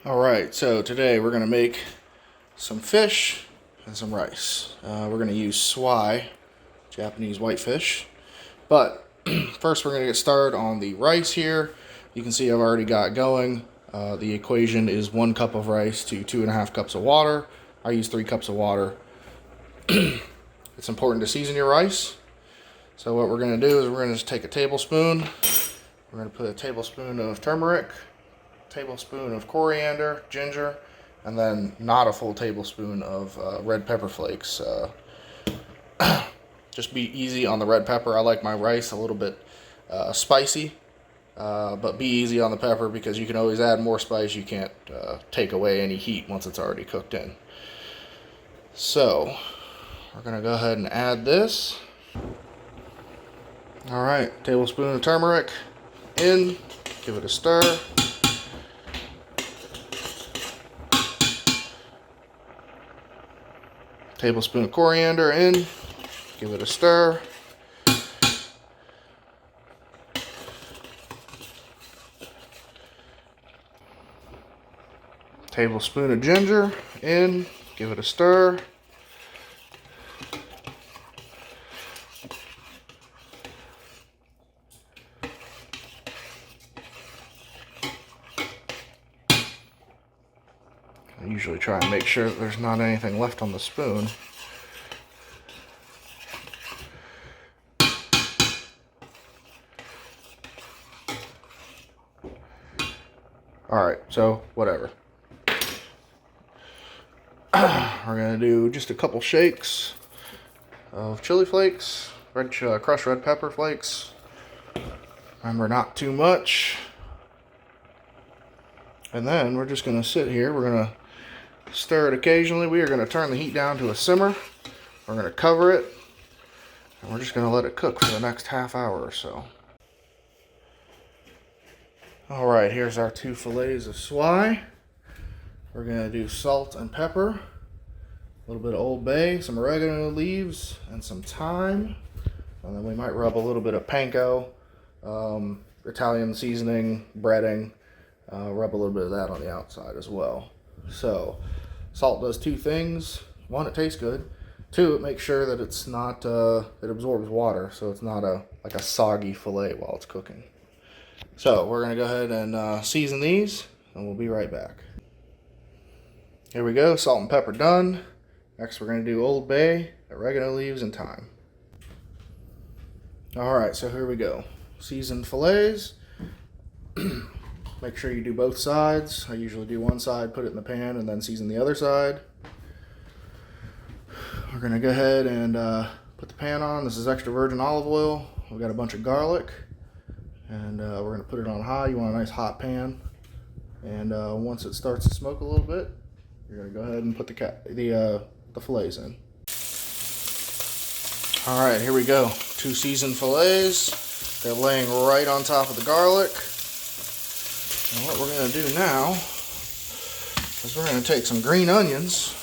Alright, so today we're going to make some fish and some rice. We're going to use swai, Japanese whitefish. But first we're going to get started on the rice here. You can see I've already got going. The equation is 1 cup of rice to 2.5 cups of water. I use 3 cups of water. It's important to season your rice. So what we're going to do is we're going to just take a tablespoon. We're going to put a tablespoon of turmeric, tablespoon of coriander, ginger, and then not a full tablespoon of red pepper flakes. Just be easy on the red pepper. I like my rice a little bit spicy, but be easy on the pepper because you can always add more spice. You can't take away any heat once it's already cooked in. So we're going to go ahead and add this. Alright, tablespoon of turmeric in, give it a stir. Tablespoon of coriander in, give it a stir. Tablespoon of ginger in, give it a stir. I usually try and make sure that there's not anything left on the spoon. Alright, so whatever. We're going to do just a couple shakes of chili flakes, crushed red pepper flakes. Remember, not too much. And then we're just going to sit here. We're going to stir it occasionally. We are going to turn the heat down to a simmer. We're going to cover it. And we're just going to let it cook for the next half hour or so. Alright, here's our 2 fillets of swai. We're going to do salt and pepper, a little bit of Old Bay, some oregano leaves, and some thyme. And then we might rub a little bit of panko, Italian seasoning, breading. Rub a little bit of that on the outside as well. So, salt does 2 things. 1, it tastes good. 2, it makes sure that it's not, it absorbs water, so it's not like a soggy fillet while it's cooking. So, we're going to go ahead and season these, and we'll be right back. Here we go, salt and pepper done. Next we're going to do Old Bay, oregano leaves, and thyme. Alright, so here we go. Seasoned fillets. Make sure you do both sides. I usually do one side, put it in the pan, and then season the other side. We're going to go ahead and put the pan on. This is extra virgin olive oil. We've got a bunch of garlic. And we're going to put it on high. You want a nice hot pan. And once it starts to smoke a little bit, you're going to go ahead and put the fillets in. Alright, here we go. 2 seasoned fillets. They're laying right on top of the garlic. And what we're going to do now is we're going to take some green onions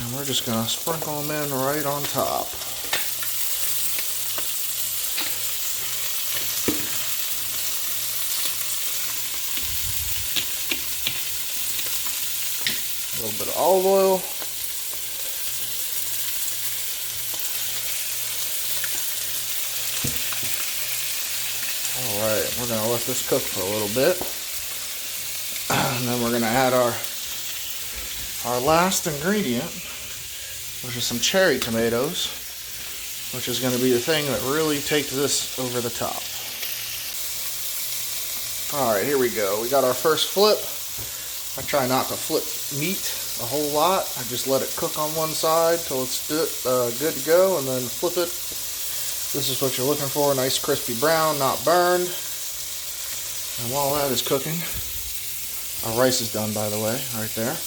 and we're just going to sprinkle them in right on top. A little bit of olive oil. Alright, we're going to let this cook for a little bit. And then we're going to add our last ingredient, which is some cherry tomatoes, which is going to be the thing that really takes this over the top. Alright, here we go. We got our first flip. I try not to flip meat a whole lot. I just let it cook on one side till it's good to go, and then flip it. This is what you're looking for, a nice crispy brown, not burned. And while that is cooking, our rice is done, by the way, right there.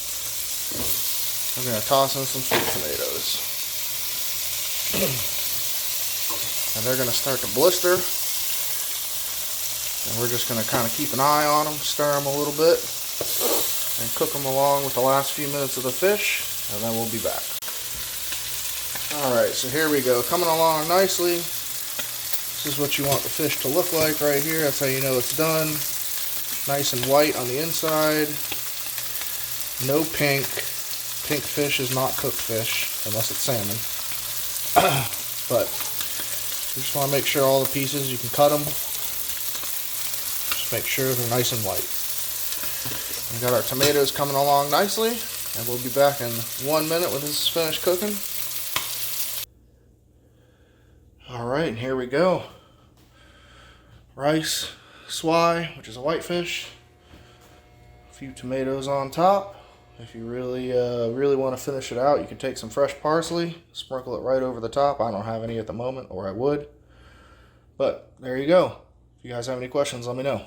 We're going to toss in some sweet tomatoes. And they're going to start to blister. And we're just going to kind of keep an eye on them, stir them a little bit, and cook them along with the last few minutes of the fish, and then we'll be back. Alright, so here we go, coming along nicely. This is what you want the fish to look like right here. That's how you know it's done. Nice and white on the inside. No pink. Pink fish is not cooked fish, unless it's salmon. But you just want to make sure all the pieces, you can cut them. Just make sure they're nice and white. We got our tomatoes coming along nicely, and we'll be back in 1 minute when this is finished cooking. Alright, and here we go. Rice, swai, which is a whitefish. A few tomatoes on top. If you really want to finish it out, you can take some fresh parsley, sprinkle it right over the top. I don't have any at the moment, or I would. But there you go. If you guys have any questions, let me know.